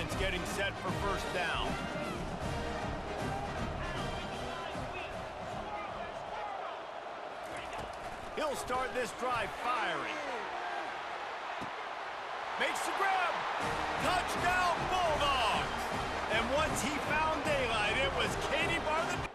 offense getting set for first down. He'll start this drive firing. Makes the grab. Touchdown, Bulldogs! And once he found daylight, it was Katie Bar the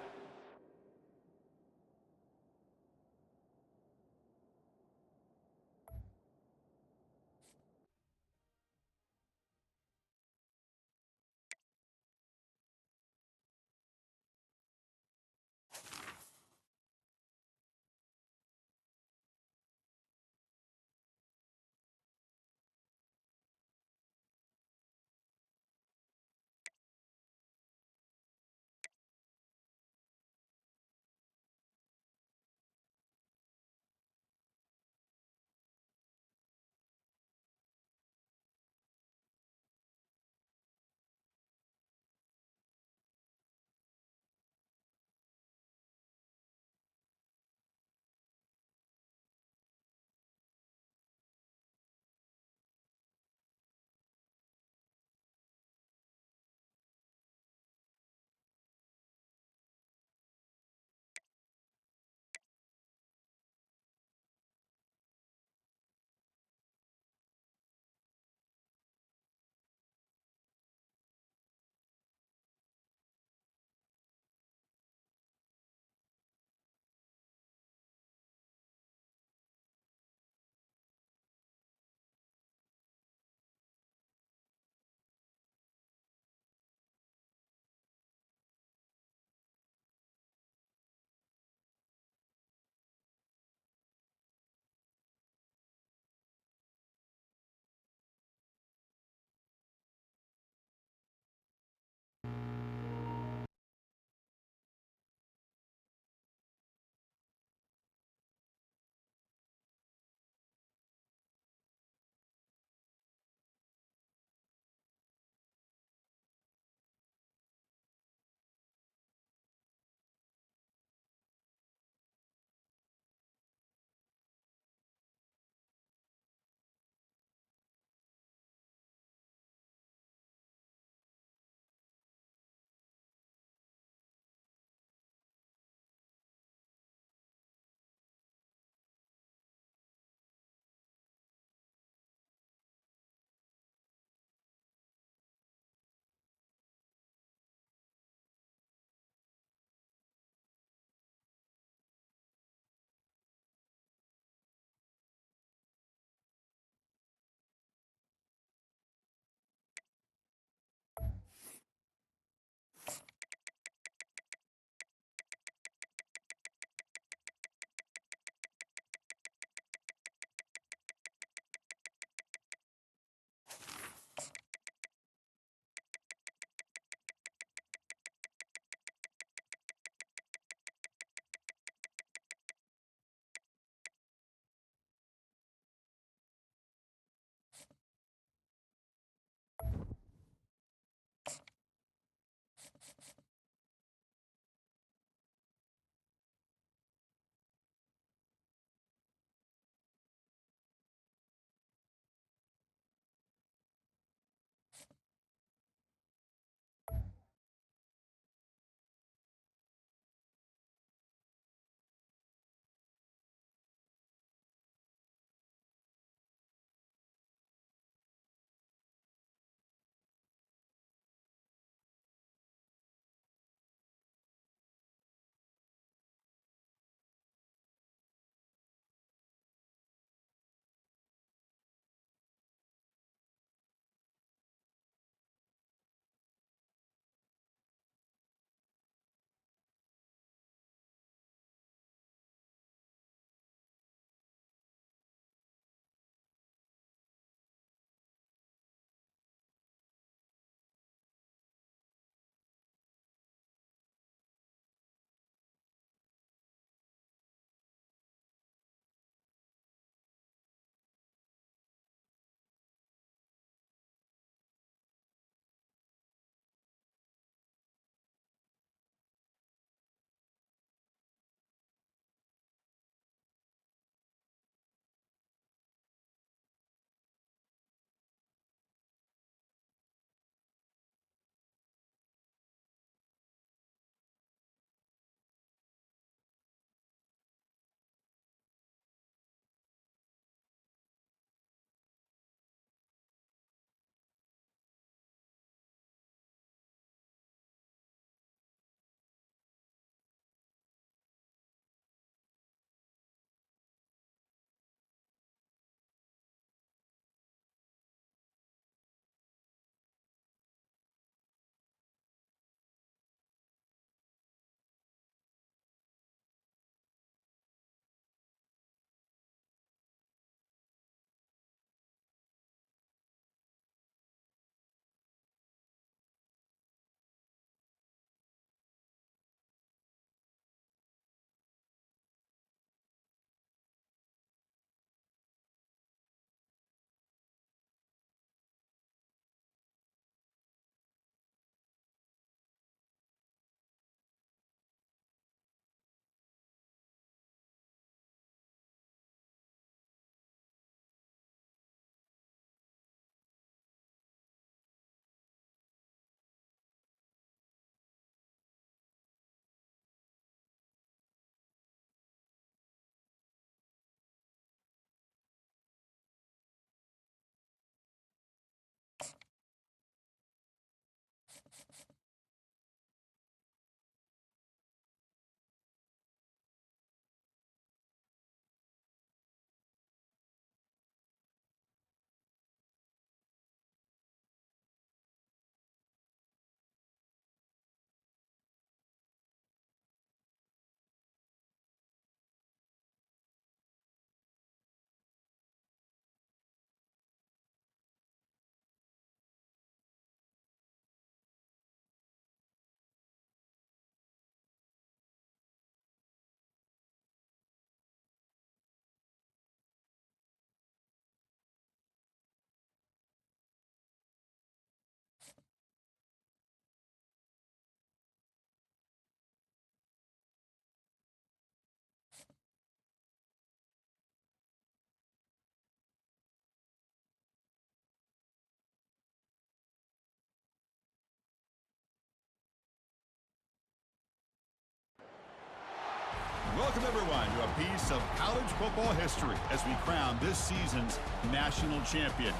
Welcome, everyone, to a piece of college football history as we crown this season's national champion.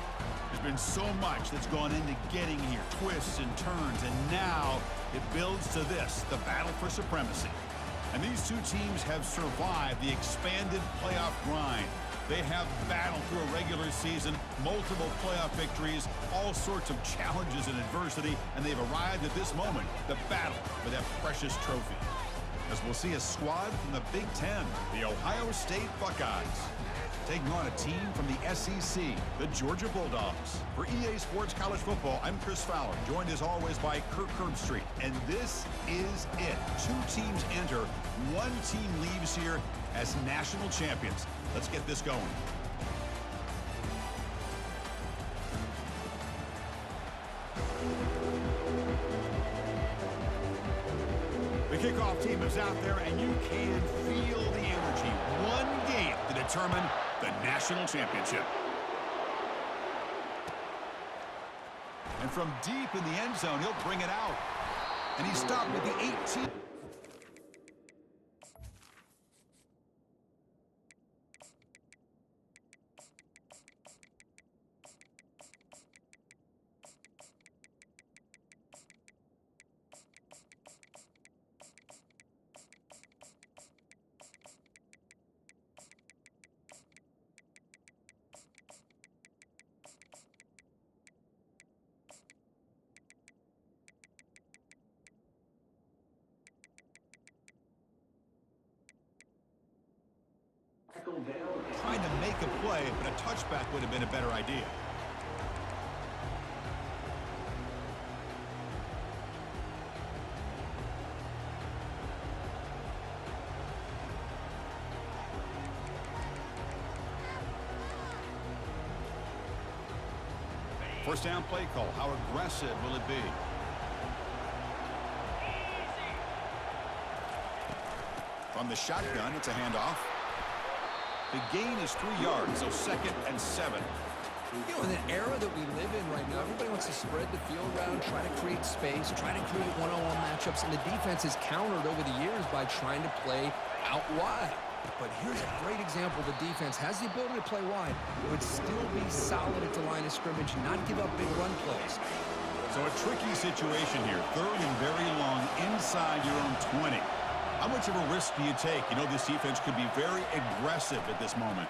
There's been so much that's gone into getting here, twists and turns, and now it builds to this, the battle for supremacy. And these two teams have survived the expanded playoff grind. They have battled through a regular season, multiple playoff victories, all sorts of challenges and adversity, and they've arrived at this moment, the battle for that precious trophy. As we'll see a squad from the Big Ten, the Ohio State Buckeyes, taking on a team from the SEC, the Georgia Bulldogs. For EA Sports College Football, I'm Chris Fowler, joined as always by Kirk Herbstreit. And this is it. Two teams enter, one team leaves here as national champions. Let's get this going. The kickoff team is out there, and you can feel the energy. One game to determine the national championship. And from deep in the end zone, he'll bring it out. And he stopped at the 18. Trying to make a play, but a touchback would have been a better idea. First down play call. How aggressive will it be? From the shotgun, it's a handoff. The gain is 3 yards, so 2nd and 7. You know, in the era that we live in right now, everybody wants to spread the field around, try to create space, try to create one-on-one matchups, and the defense has countered over the years by trying to play out wide. But here's a great example. The defense has the ability to play wide, but still be solid at the line of scrimmage, not give up big run plays. So a tricky situation here. 3rd and very long inside your own 20. How much of a risk do you take? You know, this defense could be very aggressive at this moment.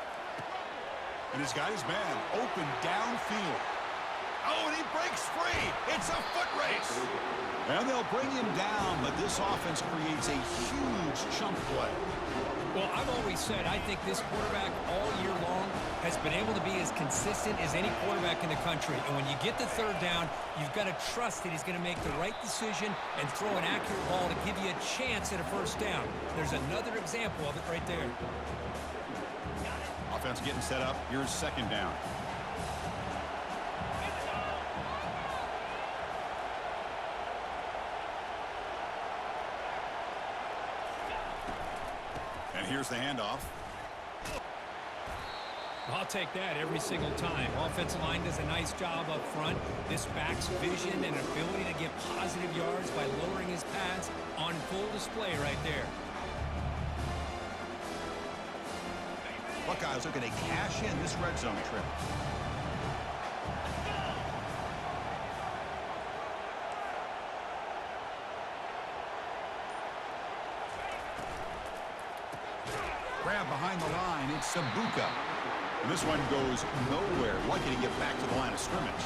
And he's got his man open downfield. Oh, and he breaks free. It's a foot race. And they'll bring him down, but this offense creates a huge chunk play. Well, I've always said I think this quarterback all year long has been able to be as consistent as any quarterback in the country. And when you get the 3rd down, you've got to trust that he's going to make the right decision and throw an accurate ball to give you a chance at a 1st down. There's another example of it right there. Offense getting set up. Here's 2nd down. And here's the handoff. I'll take that every single time. Offensive line does a nice job up front. This back's vision and ability to get positive yards by lowering his pads on full display right there. Buckeyes looking to cash in this red zone trip. Grab behind the line. It's Sabuka. And this one goes nowhere. Lucky to get back to the line of scrimmage.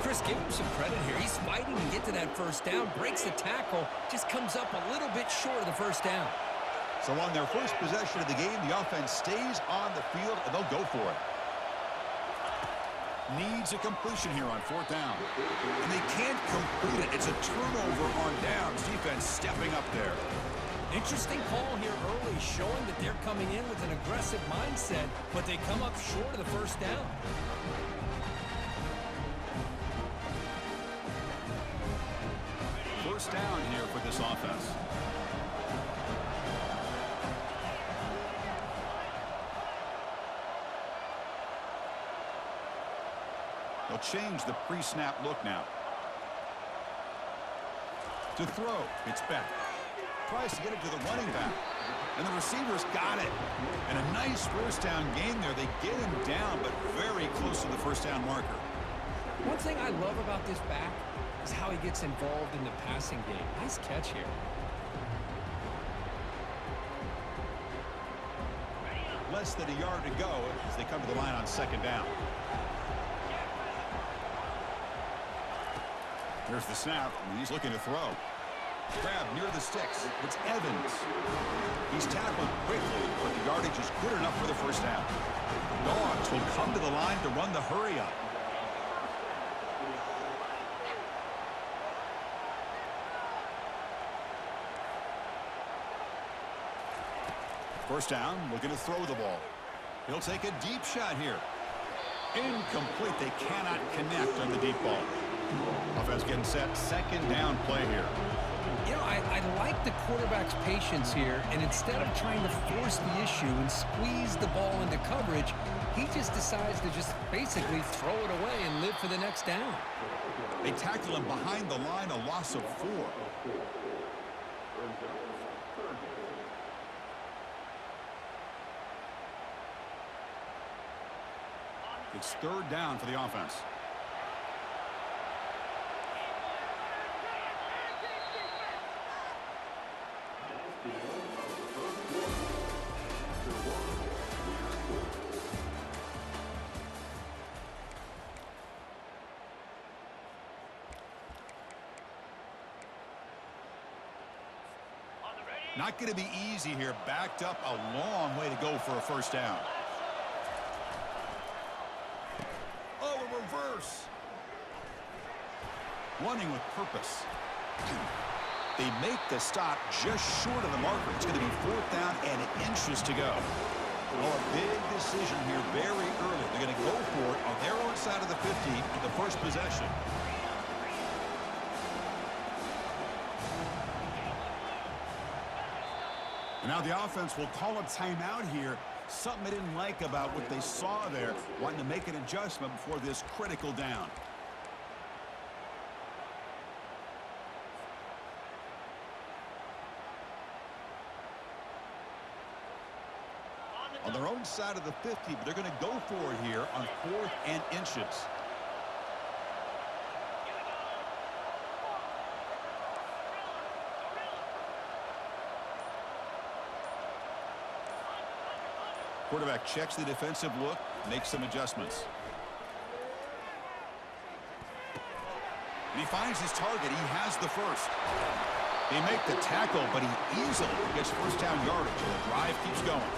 Chris, give him some credit here. He's fighting to get to that 1st down, breaks the tackle, just comes up a little bit short of the 1st down. So on their first possession of the game, the offense stays on the field, and they'll go for it. Needs a completion here on 4th down. And they can't complete it. It's a turnover on downs. Defense stepping up there. Interesting call here early, showing that they're coming in with an aggressive mindset, but they come up short of the 1st down. First down here for this offense. They'll change the pre-snap look now. To throw, it's back. Tries to get it to the running back. And the receivers got it. And a nice first down gain there. They get him down, but very close to the first down marker. One thing I love about this back is how he gets involved in the passing game. Nice catch here. Less than a yard to go as they come to the line on second down. Here's the snap, and he's looking to throw. Grab near the sticks. It's Evans. He's tackled quickly, but the yardage is good enough for the first down. The Dogs will come to the line to run the hurry up. First down, looking to throw the ball. He'll take a deep shot here. Incomplete. They cannot connect on the deep ball. Offense getting set. Second down play here. You know, I like the quarterback's patience here, and instead of trying to force the issue and squeeze the ball into coverage, he just decides to just basically throw it away and live for the next down. They tackle him behind the line, a loss of 4. It's third down for the offense. Not going to be easy here. Backed up a long way to go for a first down. Oh, a reverse. Running with purpose. They make the stop just short of the marker. It's going to be fourth down and inches to go. Oh, a big decision here very early. They're going to go for it on their own side of the 50 for the first possession. And now the offense will call a timeout here. Something they didn't like about what they saw there, wanting to make an adjustment before this critical down. On their own side of the 50, but they're going to go for it here on 4th and inches. Quarterback checks the defensive look, makes some adjustments. And he finds his target. He has the first. They make the tackle, but he easily gets first down yardage, and the drive keeps going.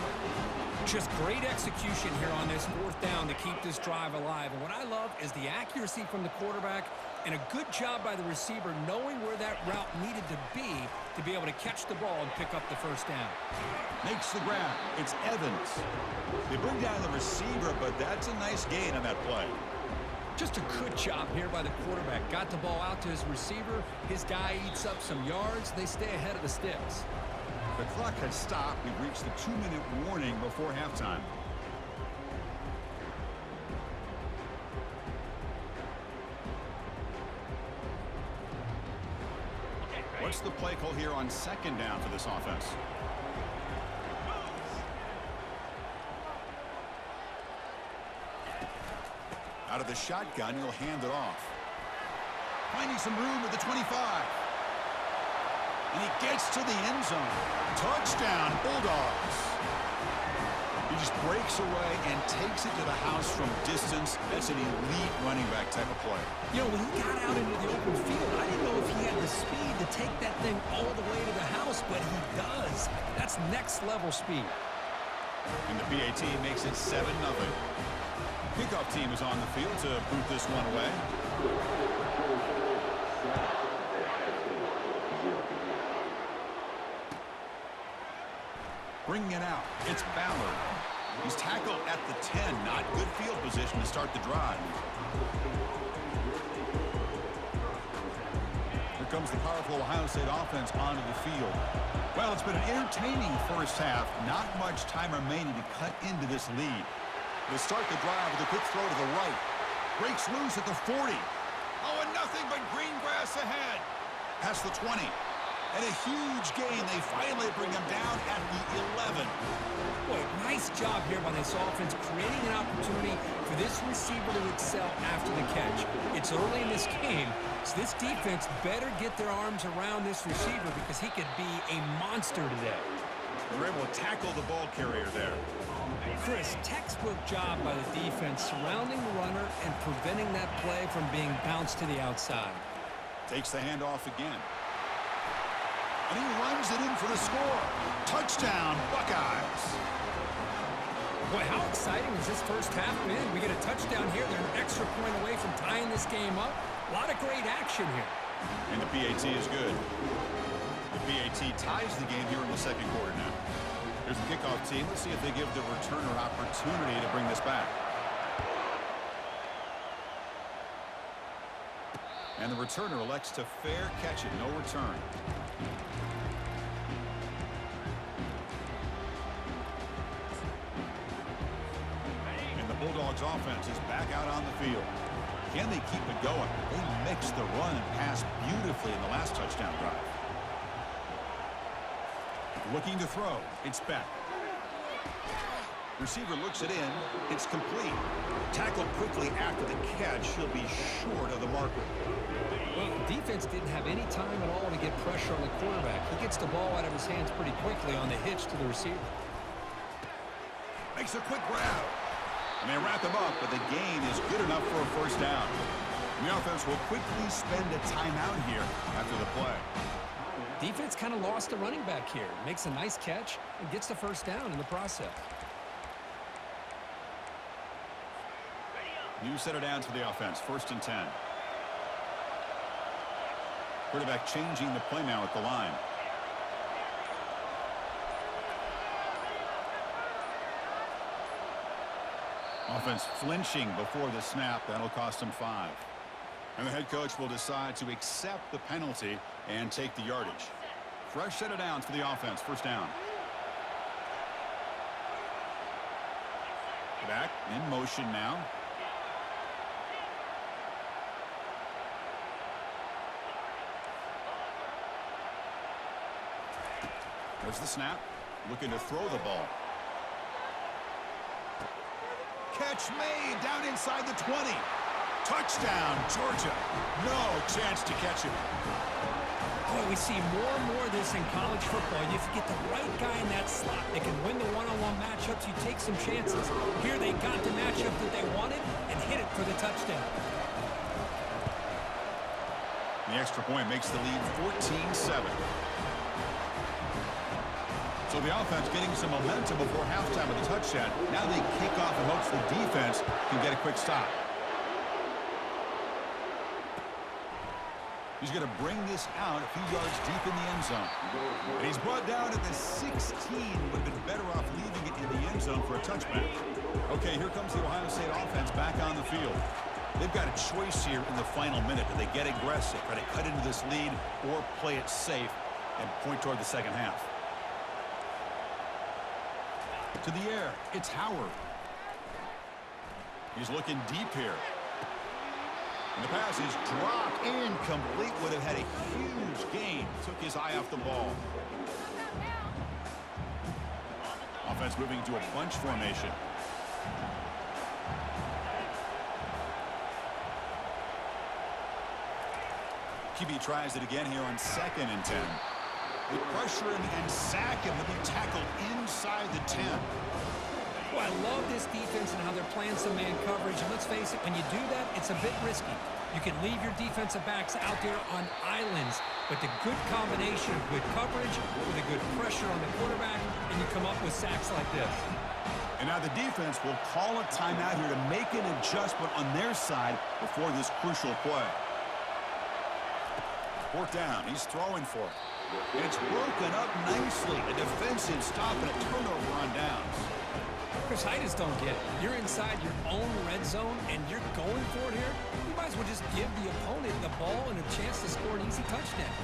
Just great execution here on this fourth down to keep this drive alive. And what I love is the accuracy from the quarterback and a good job by the receiver knowing where that route needed to be able to catch the ball and pick up the first down. Makes the grab. It's Evans. They bring down the receiver, but that's a nice gain on that play. Just a good job here by the quarterback. Got the ball out to his receiver. His guy eats up some yards. They stay ahead of the sticks. The clock has stopped. We've reached the 2-minute warning before halftime. What's the play call here on second down for this offense? Out of the shotgun, he'll hand it off. Finding some room at the 25. And he gets to the end zone. Touchdown, Bulldogs. He just breaks away and takes it to the house from distance. That's an elite running back type of play. You know, when he got out into the open field, I didn't know if he had the speed to take that thing all the way to the house, but he does. That's next level speed. And the PAT makes it 7-0. Kickoff team is on the field to boot this one away. Bringing it out, it's Ballard. He's tackled at the 10. Not good field position to start the drive. Here comes the powerful Ohio State offense onto the field. Well, it's been an entertaining first half. Not much time remaining to cut into this lead. They'll start the drive with a quick throw to the right. Breaks loose at the 40. Oh, and nothing but green grass ahead. Past the 20. And a huge gain. They finally bring him down at the 11. Boy, nice job here by this offense, creating an opportunity for this receiver to excel after the catch. It's early in this game, so this defense better get their arms around this receiver because he could be a monster today. They're able to tackle the ball carrier there. Chris, textbook job by the defense surrounding the runner and preventing that play from being bounced to the outside. Takes the handoff again. And he runs it in for the score. Touchdown, Buckeyes. Boy, how exciting has this first half been? We get a touchdown here. They're an extra point away from tying this game up. A lot of great action here. And the PAT is good. The PAT ties the game here in the second quarter now. Here's the kickoff team. Let's see if they give the returner opportunity to bring this back. And the returner elects to fair catch it. No return. Bulldogs offense is back out on the field. Can they keep it going? They mixed the run and pass beautifully in the last touchdown drive. Looking to throw. It's back. Receiver looks it in. It's complete. Tackled quickly after the catch. He'll be short of the marker. Well, the defense didn't have any time at all to get pressure on the quarterback. He gets the ball out of his hands pretty quickly on the hitch to the receiver. Makes a quick grab. And they wrap him up, but the gain is good enough for a first down. And the offense will quickly spend a timeout here after the play. Defense kind of lost the running back here. Makes a nice catch and gets the first down in the process. New setter downs for the offense. 1st and 10. Quarterback changing the play now at the line. Offense flinching before the snap. That'll cost him 5. And the head coach will decide to accept the penalty and take the yardage. Fresh set of downs for the offense. 1st down. Back in motion now. There's the snap. Looking to throw the ball. Catch made down inside the 20. Touchdown, Georgia. No chance to catch him. Boy, we see more and more of this in college football. If you get the right guy in that slot, they can win the one-on-one matchups. You take some chances. Here they got the matchup that they wanted and hit it for the touchdown. The extra point makes the lead 14-7. So the offense getting some momentum before halftime with a touchdown. Now they kick off in hopes the defense can get a quick stop. He's going to bring this out a few yards deep in the end zone. And he's brought down at the 16. Would have been better off leaving it in the end zone for a touchback. Okay, here comes the Ohio State offense back on the field. They've got a choice here in the final minute. Do they get aggressive, try to cut into this lead, or play it safe and point toward the second half? To the air, it's Howard. He's looking deep here. And the pass is dropped. Incomplete. Would have had a huge gain. Took his eye off the ball. Offense moving to a bunch formation. QB tries it again here on 2nd and 10. They pressure him and sack him. He'll be tackled inside the 10. Well, I love this defense and how they're playing some man coverage. And let's face it, when you do that, it's a bit risky. You can leave your defensive backs out there on islands, but the good combination of good coverage with a good pressure on the quarterback, and you come up with sacks like this. And now the defense will call a timeout here to make an adjustment on their side before this crucial play. 4th down. He's throwing for it. And it's broken up nicely. A defensive stop and a turnover on downs. Chris, I just don't get it. You're inside your own red zone, and you're going for it here. You might as well just give the opponent the ball and a chance to score an easy touchdown.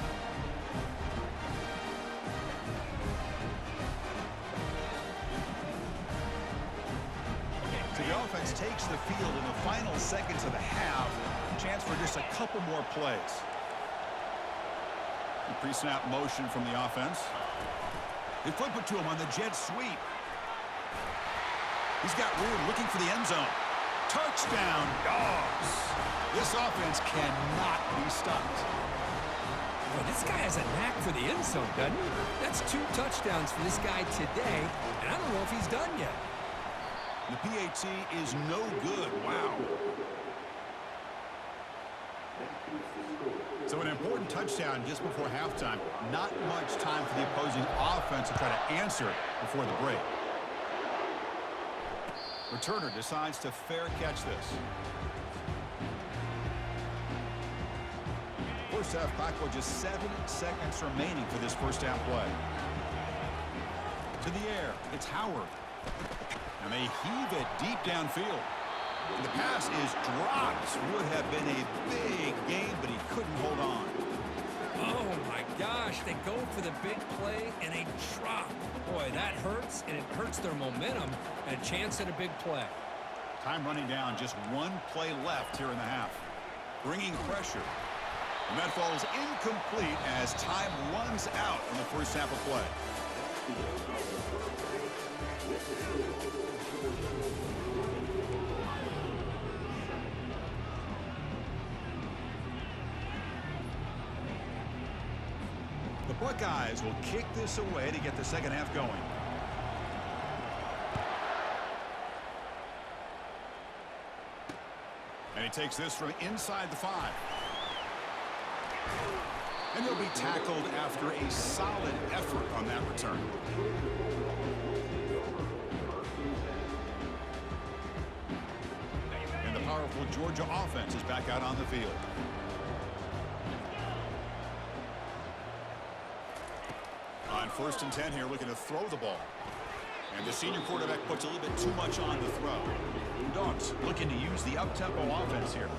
So the offense takes the field in the final seconds of the half. Chance for just a couple more plays. The pre-snap motion from the offense. They flip it to him on the jet sweep. He's got room looking for the end zone. Touchdown, Dogs. This offense cannot be stopped. Well, this guy has a knack for the end zone, doesn't he? That's 2 touchdowns for this guy today, and I don't know if he's done yet. The PAT is no good. Wow. So an important touchdown just before halftime. Not much time for the opposing offense to try to answer it before the break. Returner decides to fair catch this. First half clock with just 7 seconds remaining for this first half play. To the air, it's Howard. And they heave it deep downfield. And the pass is dropped. Would have been a big gain, but he couldn't hold on. Oh, my gosh. They go for the big play, and they drop. Boy, that hurts, and it hurts their momentum and a chance at a big play. Time running down. Just 1 play left here in the half. Bringing pressure. And that falls incomplete as time runs out in the first half of play. The Buckeyes will kick this away to get the second half going. And he takes this from inside the 5. And he'll be tackled after a solid effort on that return. And the powerful Georgia offense is back out on the field. On 1st and 10 here, looking to throw the ball. And the senior quarterback puts a little bit too much on the throw. Dogs looking to use the up-tempo offense here.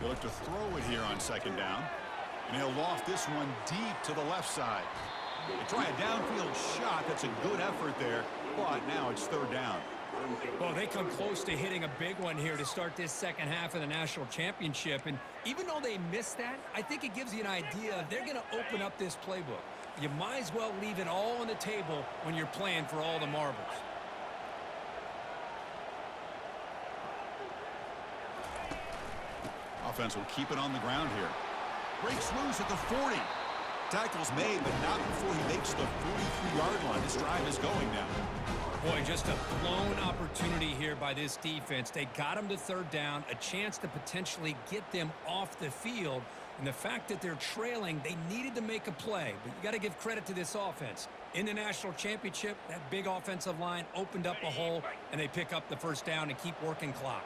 He'll look to throw it here on 2nd down. And he'll loft this one deep to the left side. They try a downfield shot. That's a good effort there. But now it's 3rd down. Well, they come close to hitting a big one here to start this second half of the national championship. And even though they missed that, I think it gives you an idea they're going to open up this playbook. You might as well leave it all on the table when you're playing for all the marbles. Offense will keep it on the ground here. Breaks loose at the 40. Tackle's made, but not before he makes the 43-yard line. This drive is going now. Boy, just a blown opportunity here by this defense. They got him to 3rd down, a chance to potentially get them off the field. And the fact that they're trailing, they needed to make a play. But you got to give credit to this offense. In the national championship, that big offensive line opened up a hole, and they pick up the 1st down and keep working clock.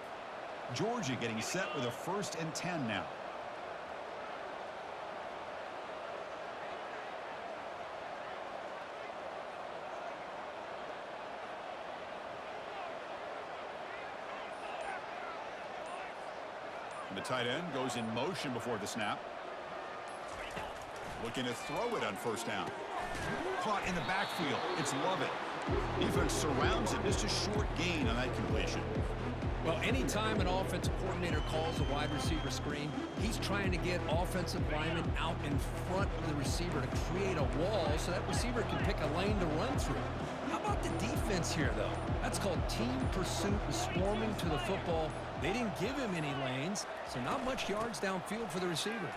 Georgia getting set with a 1st and 10 now. The tight end goes in motion before the snap. Looking to throw it on 1st down. Caught in the backfield. It's Lovett. Defense surrounds it. Just a short gain on that completion. Well, anytime an offensive coordinator calls a wide receiver screen, he's trying to get offensive linemen out in front of the receiver to create a wall so that receiver can pick a lane to run through. How about the defense here, though? That's called team pursuit and storming to the football. They didn't give him any lanes, so not much yards downfield for the receiver.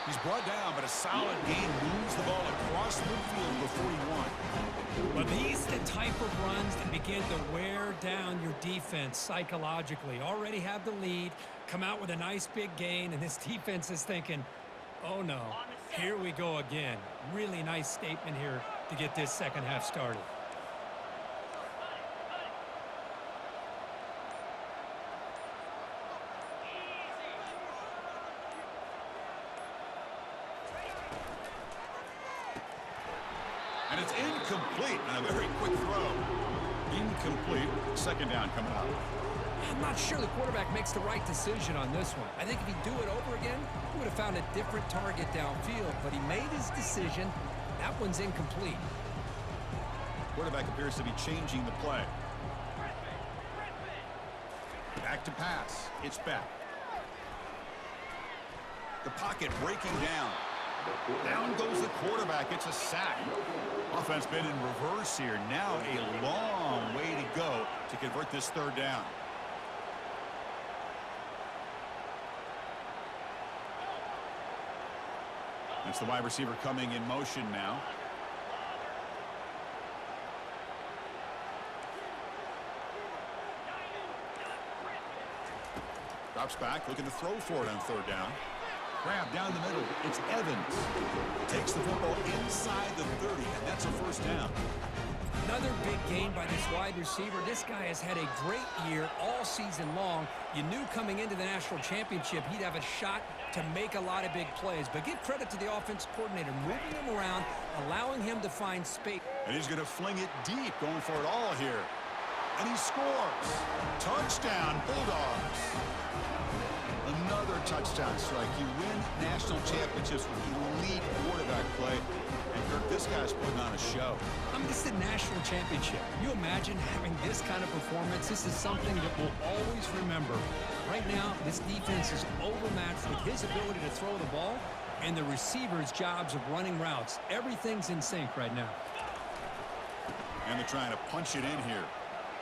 He's brought down, but a solid gain moves the ball across midfield before he won. Well, these are the type of runs that begin to wear down your defense psychologically. Already have the lead, come out with a nice big gain, and this defense is thinking, oh no, here we go again. Really nice statement here to get this second half started. And it's incomplete on a very quick throw. Incomplete. 2nd down coming up. I'm not sure the quarterback makes the right decision on this one. I think if he'd do it over again, he would have found a different target downfield, but he made his decision. That one's incomplete. Quarterback appears to be changing the play. Back to pass. It's back. The pocket breaking down. Down goes the quarterback. It's a sack. Offense been in reverse here. Now a long way to go to convert this third down. It's the wide receiver coming in motion now. Drops back, looking to throw for it on third down. Grab down the middle. It's Evans. Takes the football inside the 30, and that's a first down. Another big gain by this wide receiver. This guy has had a great year all season long. You knew coming into the national championship he'd have a shot to make a lot of big plays. But give credit to the offense coordinator, moving him around, allowing him to find space. And he's going to fling it deep, going for it all here. And he scores. Touchdown, Bulldogs. Another touchdown strike. You win national championships with elite quarterback play. And Kirk, this guy's putting on a show. I mean, this is a national championship. You imagine having this kind of performance? This is something that we'll always remember. Right now, this defense is overmatched with his ability to throw the ball and the receiver's jobs of running routes. Everything's in sync right now. And they're trying to punch it in here.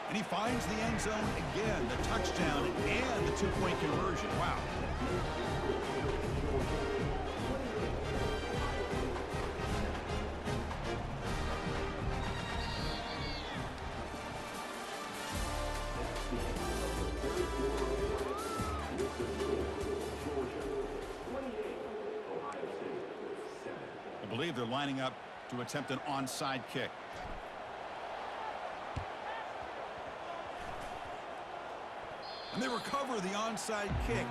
And he finds the end zone again, the touchdown and the two-point conversion. Wow. I believe they're lining up to attempt an onside kick. And they recover the onside kick.